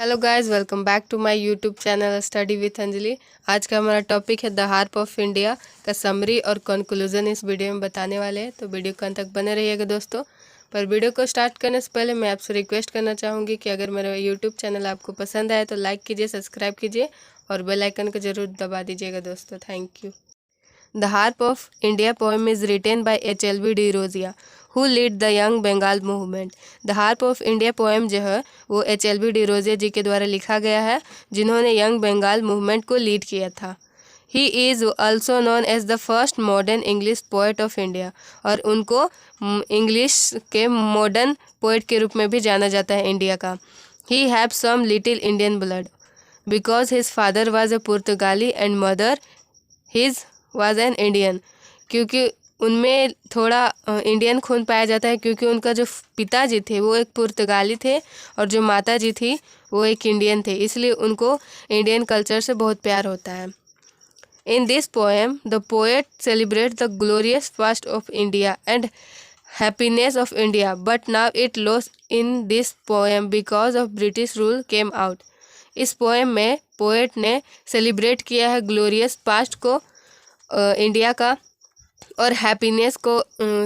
Hello guys, welcome back to my YouTube channel study with Anjali. आज का हमारा topic है द हार्प ऑफ इंडिया का समरी और कंक्लूजन इस वीडियो में बताने वाले हैं, तो वीडियो को अंत तक बने रहिएगा दोस्तों। पर वीडियो को स्टार्ट करने से पहले मैं आपसे रिक्वेस्ट करना चाहूँगी कि अगर मेरा यूट्यूब चैनल आपको पसंद आए तो लाइक कीजिए, सब्सक्राइब कीजिए और बेल आइकन को जरूर दबा दीजिएगा दोस्तों। Thank you. The Harp of India poem is written by H.L.V. D'Rozia, who led the Young Bengal movement. The Harp of India poem जो है वो H.L.V. D'Rozia जी के द्वारा लिखा गया है, जिन्होंने यंग बंगाल मूवमेंट को लीड किया था। He is also known as the first modern English poet of India, और उनको इंग्लिश के मॉडर्न पोएट के रूप में भी जाना जाता है इंडिया का। He have some little Indian blood because his father was a Portugali and mother his was an Indian, क्योंकि उनमें थोड़ा इंडियन खून पाया जाता है, क्योंकि उनका जो पिताजी थे वो एक पुर्तगाली थे और जो माता जी थी वो एक इंडियन थे, इसलिए उनको इंडियन कल्चर से बहुत प्यार होता है। इन this poem the poet celebrate the glorious past of India and happiness of India, but now it loss in this poem because of British rule came out. इस पोएम में पोएट ने celebrate किया है ग्लोरियस पास्ट को, India का, और happiness को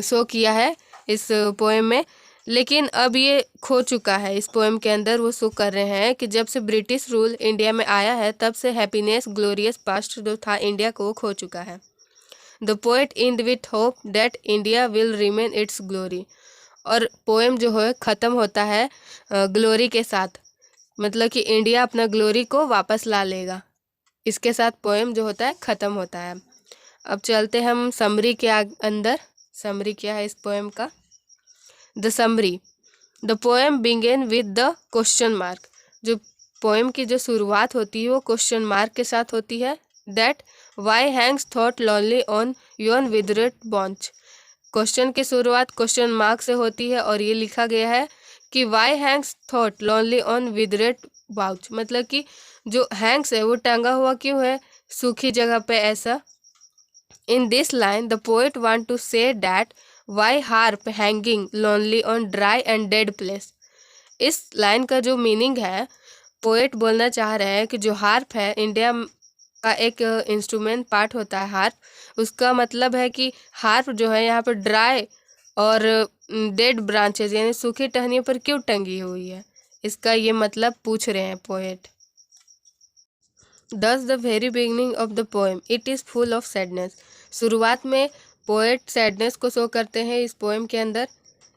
show किया है इस पोएम में, लेकिन अब ये खो चुका है। इस पोएम के अंदर वो शो कर रहे हैं कि जब से ब्रिटिश रूल इंडिया में आया है तब से हैप्पीनेस ग्लोरियस पास्ट जो था इंडिया को, वो खो चुका है। The poet and with hope that India will remain it's glory, और पोएम जो है ख़त्म होता है ग्लोरी के साथ, मतलब कि इंडिया अपना ग्लोरी को वापस ला लेगा। इसके साथ पोएम जो होता है ख़त्म होता है। अब चलते हम समरी के अंदर। समरी क्या है इस पोएम का? The summary, the poem begin with the question mark. जो पोएम की जो शुरुआत होती है वो क्वेश्चन मार्क के साथ होती है। That why hangs thou lonely on yon withered बॉन्च। क्वेश्चन की शुरुआत क्वेश्चन मार्क से होती है और ये लिखा गया है कि why hangs thou lonely on withered bough, मतलब कि जो हैंग्स है वो टंगा हुआ क्यों है सूखी जगह पे ऐसा। In this line, the poet want to say that why harp hanging lonely on dry and dead place. इस लाइन का जो मीनिंग है, पोएट बोलना चाह रहे हैं कि जो हार्प है इंडिया का एक इंस्ट्रूमेंट पार्ट होता है हार्प, उसका मतलब है कि हार्प जो है यहाँ पर ड्राई और डेड ब्रांचेस यानी सूखी टहनियों पर क्यों टंगी हुई है, इसका ये मतलब पूछ रहे हैं poet. Thus the very beginning of the poem, it is full of sadness. शुरुआत में पोएट सैडनेस को शो करते हैं इस पोएम के अंदर।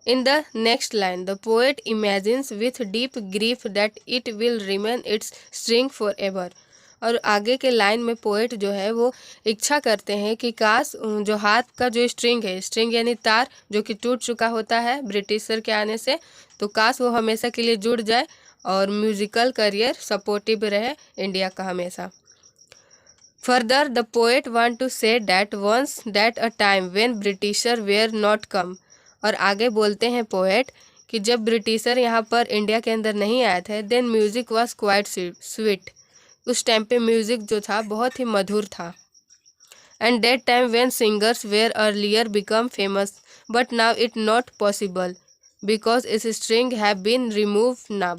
In the next line the poet imagines with deep grief that it will remain it's string for ever. और आगे के लाइन में पोएट जो है वो इच्छा करते हैं कि काश जो हाथ का जो स्ट्रिंग है, स्ट्रिंग यानी तार जो कि टूट चुका होता है ब्रिटिशर के आने से, तो काश वो हमेशा के लिए जुड़ जाए और म्यूजिकल करियर सपोर्टिव रहे इंडिया का हमेशा। Further the poet want to say that once that a time when Britisher were not come. और आगे बोलते हैं पोएट कि जब ब्रिटिशर यहाँ पर इंडिया के अंदर नहीं आए थे, then music was quite sweet. उस टाइम पे म्यूजिक जो था बहुत ही मधुर था। And that time when singers were earlier become famous but now it not possible because is string have been remove now.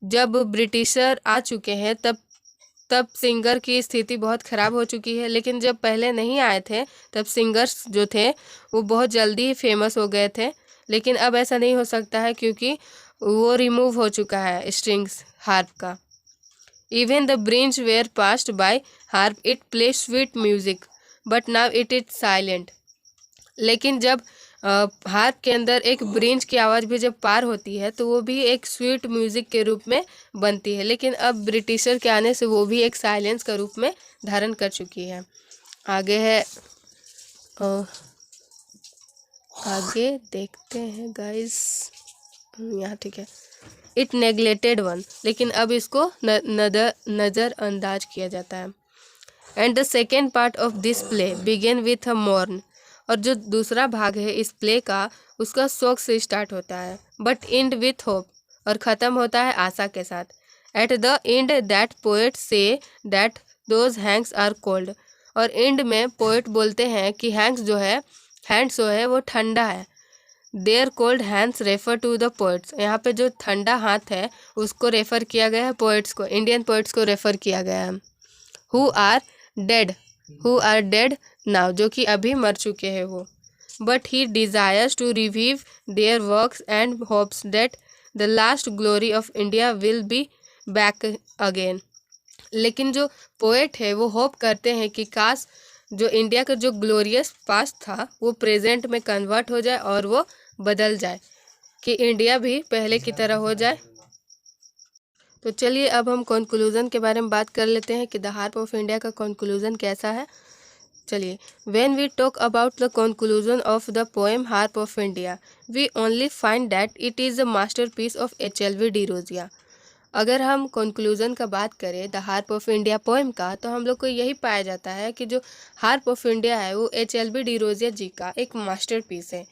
जब ब्रिटिशर आ चुके हैं तब सिंगर की स्थिति बहुत ख़राब हो चुकी है, लेकिन जब पहले नहीं आए थे तब सिंगर्स जो थे वो बहुत जल्दी ही फेमस हो गए थे, लेकिन अब ऐसा नहीं हो सकता है क्योंकि वो रिमूव हो चुका है स्ट्रिंग्स हार्प का। Even the breeze where passed by harp it play sweet music but now it is silent. लेकिन जब हार्प के अंदर एक ब्रिंज की आवाज़ भी जब पार होती है तो वो भी एक स्वीट म्यूज़िक के रूप में बनती है, लेकिन अब ब्रिटिशर के आने से वो भी एक साइलेंस का रूप में धारण कर चुकी है। आगे है आगे देखते हैं गाइस, यहाँ ठीक है। इट नेग्लेक्टेड वन, लेकिन अब इसको नज़रअंदाज किया जाता है। And the second part of this play begin with a mourn. और जो दूसरा भाग है इस प्ले का उसका शोक से स्टार्ट होता है, बट एंड विथ होप, और ख़त्म होता है आशा के साथ। At the end that poet say that those hands are cold. और एंड में पोएट बोलते हैं कि हैंड्स जो है वो ठंडा है। Their cold hands refer to the poets. यहाँ पे जो ठंडा हाथ है उसको रेफर किया गया है पोएट्स को, इंडियन पोएट्स को रेफर किया गया है। Who are dead, who are dead now, जो कि अभी मर चुके हैं वो। But he desires to revive their works and hopes that the last glory of India will be back again. लेकिन जो पोएट है वो होप करते हैं कि काश जो इंडिया का जो ग्लोरियस पास्ट था वो प्रेजेंट में कन्वर्ट हो जाए और वो बदल जाए, कि इंडिया भी पहले की तरह हो जाए। तो चलिए अब हम कंक्लूजन के बारे में बात कर लेते हैं कि द हार्प ऑफ इंडिया का कंक्लूजन कैसा है। चलिए, when we talk about the conclusion of the poem harp of India we only find that it is a masterpiece of HLV Derozio. अगर हम कंक्लूजन का बात करें the harp of India poem का, तो हम लोग को यही पाया जाता है कि जो हार्प ऑफ इंडिया है वो HLV डिरोजिया जी का एक मास्टरपीस है।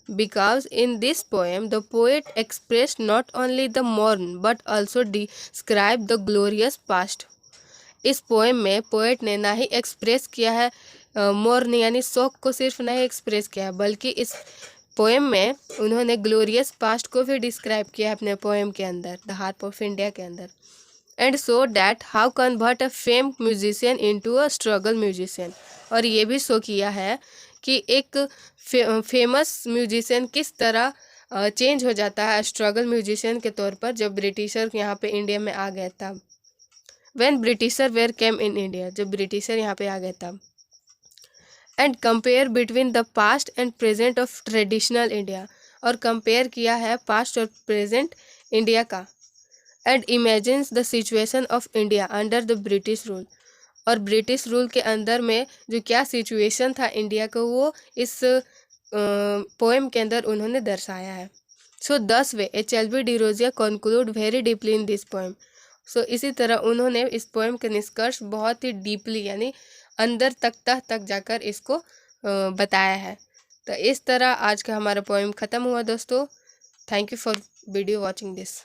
Because in this poem the poet expressed not only the modern but also described the glorious past। इस पोएम में पोएट ने ना ही एक्सप्रेस किया है मोर्न यानी शोक को सिर्फ नहीं एक्सप्रेस किया है, बल्कि इस पोएम में उन्होंने ग्लोरियस पास्ट को भी डिस्क्राइब किया है अपने पोएम के अंदर, द हार्प ऑफ इंडिया के अंदर। And so that how convert a fame musician into a struggle musician. और ये भी शो किया है कि एक फेमस म्यूजिशियन किस तरह चेंज हो जाता है स्ट्रगल म्यूजिशियन के तौर पर जब ब्रिटिशर यहाँ पे इंडिया में आ गए तब। When Britisher were came in India, जब ब्रिटिशर यहाँ पे आ गए तब। And compare between the past and present of traditional India, और कंपेयर किया है पास्ट और प्रेजेंट इंडिया का। And imagines the situation of India under the British rule, और ब्रिटिश रूल के अंदर में जो क्या सिचुएशन था इंडिया का वो इस पोएम के अंदर उन्होंने दर्शाया है। So this way HLV Derozio conclude very deeply in this poem. So इसी तरह उन्होंने इस पोएम के निष्कर्ष बहुत ही डीपली यानी अंदर तक जाकर इसको बताया है। तो इस तरह आज का हमारा पोएम ख़त्म हुआ दोस्तों। Thank you for video watching this.